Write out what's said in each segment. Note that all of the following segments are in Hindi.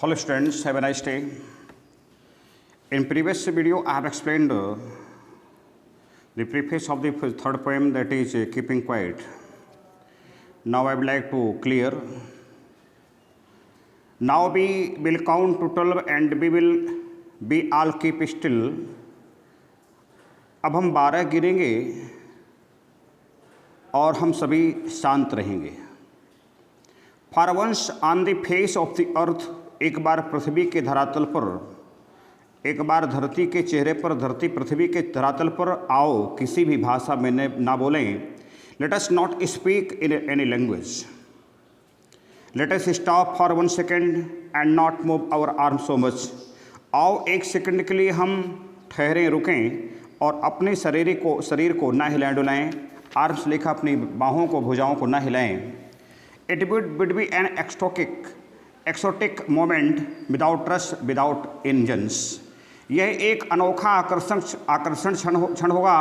Hello students, have a nice day. In previous video I have explained the preface of the third poem, that is Keeping Quiet. Now I would like to clear. Now we will count to 12 and we will be all keep still. अब हम 12 गिनेंगे और हम सभी शांत रहेंगे. For once on the face of the earth, एक बार पृथ्वी के धरातल पर, एक बार धरती के चेहरे पर, धरती पृथ्वी के धरातल पर आओ, किसी भी भाषा में ना बोलें. Let us not speak in any language. Let us stop for 1 second and not move our arm so much. आओ एक सेकंड के लिए हम ठहरें, रुकें और अपने शरीर को ना हिलाएं डुलाएं. आर्म्स लेकर अपनी बाहों को, भुजाओं को ना हिलाएं. It would be an exotic moment without rush, without engines. यह एक अनोखा आकर्षण क्षण होगा,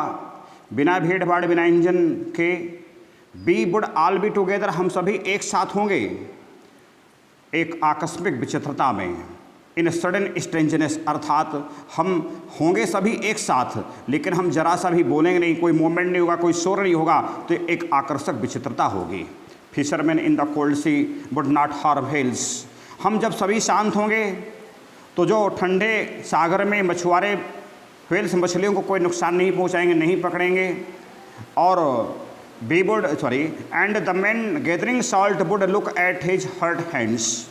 बिना भीड़ भाड़, बिना इंजन के. We would all be together, हम सभी एक साथ होंगे एक आकस्मिक विचित्रता में. इन सडन स्ट्रेंजनेस, अर्थात हम होंगे सभी एक साथ लेकिन हम जरा सा भी बोलेंगे नहीं, कोई मूवमेंट नहीं होगा, कोई शोर नहीं होगा, तो एक आकर्षक विचित्रता होगी. Fisherman in the cold sea would not harm whales. हम जब सभी शांत होंगे तो जो ठंडे सागर में मछुआरे व्हेल्स, मछलियों को कोई नुकसान नहीं पहुंचाएंगे, नहीं पकड़ेंगे. और and the man gathering salt would look at his hurt hands.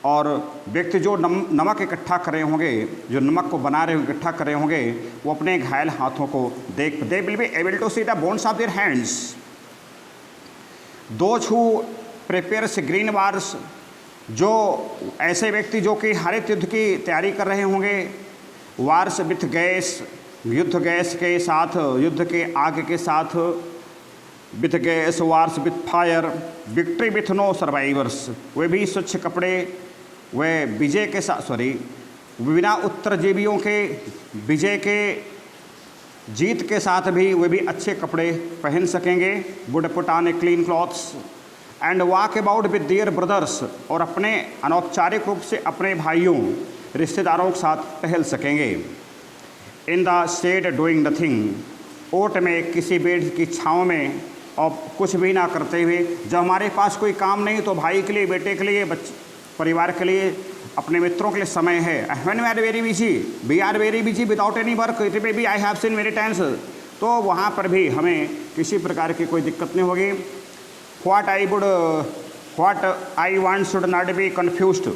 और व्यक्ति जो नमक इकट्ठा कर रहे होंगे, जो नमक को बना रहे होंगे, इकट्ठा कर रहे होंगे, वो अपने घायल हाथों को they will be able to see the bones of their hands. Those who prepares green wars, जो ऐसे व्यक्ति जो कि हरित युद्ध की तैयारी कर रहे होंगे. वार्स विथ गैस, युद्ध गैस के साथ, युद्ध के आग के साथ. With gas, wars with fire, victory with no survivors, वे भी स्वच्छ कपड़े, वे विजय के साथ, बिना उत्तरजीवियों के, विजय के, जीत के साथ भी वे भी अच्छे कपड़े पहन सकेंगे. Would put on a clean clothes and walk about with their brothers, और अपने अनौपचारिक रूप से अपने भाइयों, रिश्तेदारों के साथ टहल सकेंगे. In the shade doing nothing, ओट में, किसी पेड़ की छाँव में, और कुछ भी ना करते हुए. जब हमारे पास कोई काम नहीं तो भाई के लिए, बेटे के लिए, परिवार के लिए, अपने मित्रों के लिए समय है. When we are very busy, we are very busy without any work, it may be I have seen many times, तो वहाँ पर भी हमें किसी प्रकार की कोई दिक्कत नहीं होगी. What I want should not B confused,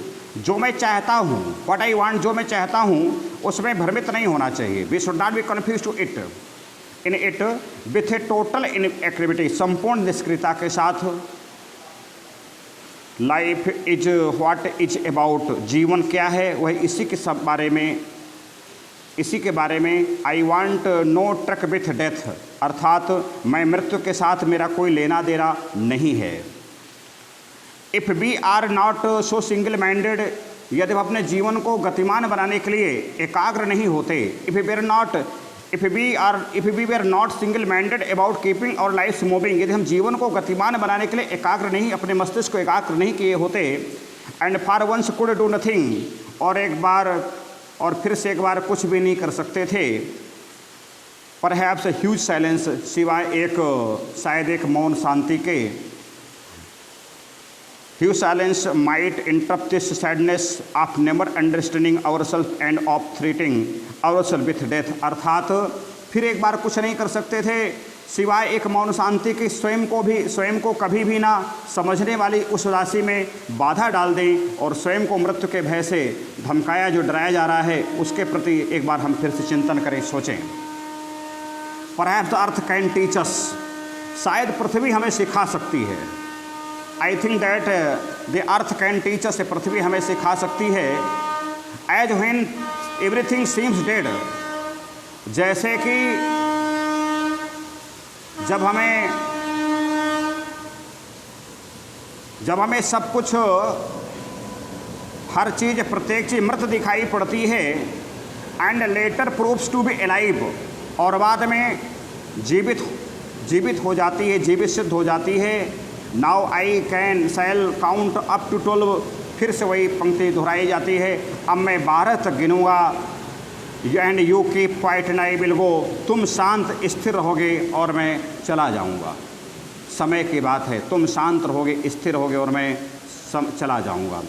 जो मैं चाहता हूँ, व्हाट आई वांट, जो मैं चाहता हूँ उसमें भ्रमित नहीं होना चाहिए. We should not be confuse to it, in it with a total in activity, संपूर्ण निष्क्रियता के साथ. Life is what is about, जीवन क्या है वह इसी के सब बारे में, इसी के बारे में. I want no truck with death, अर्थात मैं मृत्यु के साथ मेरा कोई लेना देना नहीं है. If we are not so single minded, यदि हम अपने जीवन को गतिमान बनाने के लिए एकाग्र नहीं होते. If we were not single minded about keeping our life moving, यदि हम जीवन को गतिमान बनाने के लिए एकाग्र नहीं, अपने मस्तिष्क को एकाग्र नहीं किए होते. And for once could do nothing, और फिर से एक बार कुछ भी नहीं कर सकते थे. परहैप्स ह्यूज साइलेंस, सिवाय शायद एक मौन शांति के. Huge silence might interrupt this sadness of never understanding ourselves and of threatening ourselves with death, अर्थात फिर एक बार कुछ नहीं कर सकते थे सिवाय एक मौन शांति की. स्वयं को कभी भी ना समझने वाली उस उदासी में बाधा डाल दें और स्वयं को मृत्यु के भय से धमकाया, जो डराया जा रहा है, उसके प्रति एक बार हम फिर से चिंतन करें, सोचें. Perhaps the earth can teach us, शायद पृथ्वी हमें सिखा सकती है. I think that the earth can teach us, पृथ्वी हमें सिखा सकती है. As when everything seems dead, जैसे कि जब हमें सब कुछ, हर चीज़, प्रत्येक चीज़ मृत दिखाई पड़ती है. And later proves to be alive, और बाद में जीवित हो जाती है, जीवित सिद्ध हो जाती है. Now I can shall count up to 12 फिर से वही पंक्ति दोहराई जाती है, अब मैं 12 तक गिनूँगा and you keep quiet and I will go, तुम शांत स्थिर रहोगे और मैं चला जाऊँगा। समय की बात है, तुम शांत रहोगे, स्थिर रहोगे और मैं चला जाऊँगा।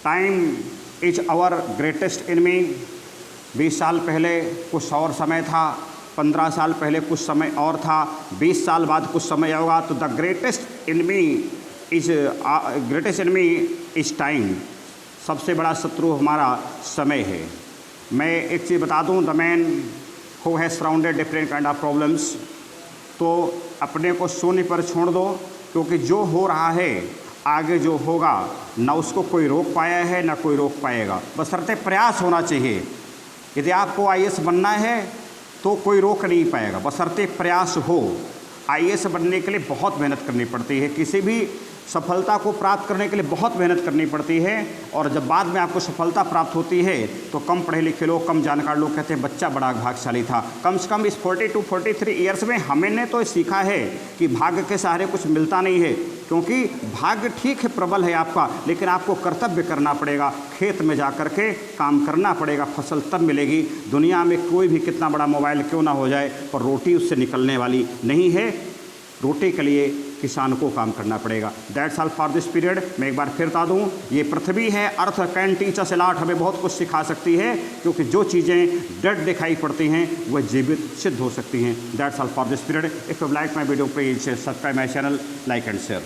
Time is our greatest enemy. 20 साल पहले कुछ और समय था, 15 साल पहले कुछ समय और था, 20 साल बाद कुछ समय होगा। तो the greatest enemy is time. सबसे बड़ा शत्रु हमारा समय है। मैं एक चीज़ बता दूं, the man who has surrounded different kind of problems, तो अपने को शून्य पर छोड़ दो, क्योंकि जो हो रहा है आगे जो होगा ना उसको कोई रोक पाया है ना कोई रोक पाएगा, बशर्ते प्रयास होना चाहिए। यदि आपको IAS बनना है तो कोई रोक नहीं पाएगा, बशर्ते प्रयास हो। IAS बनने के लिए बहुत मेहनत करनी पड़ती है, किसी भी सफलता को प्राप्त करने के लिए बहुत मेहनत करनी पड़ती है। और जब बाद में आपको सफलता प्राप्त होती है तो कम पढ़े लिखे लोग, कम जानकार लोग कहते हैं बच्चा बड़ा भाग्यशाली था। कम से कम इस 40 to 43 ईयर्स में हमने तो सीखा है कि भाग्य के सहारे कुछ मिलता नहीं है, क्योंकि भाग्य ठीक है प्रबल है आपका, लेकिन आपको कर्तव्य करना पड़ेगा, खेत में जा कर के काम करना पड़ेगा, फसल तब मिलेगी। दुनिया में कोई भी कितना बड़ा मोबाइल क्यों ना हो जाए, पर रोटी उससे निकलने वाली नहीं है। रोटी के लिए किसान को काम करना पड़ेगा। That's all for this period. मैं एक बार फिर बता दूँ, ये पृथ्वी है, अर्थ can teach us a lot, हमें बहुत कुछ सिखा सकती है, क्योंकि जो चीज़ें डेड दिखाई पड़ती हैं वह जीवित सिद्ध हो सकती हैं। That's all for this period. If you like my video please subscribe my channel, like and share.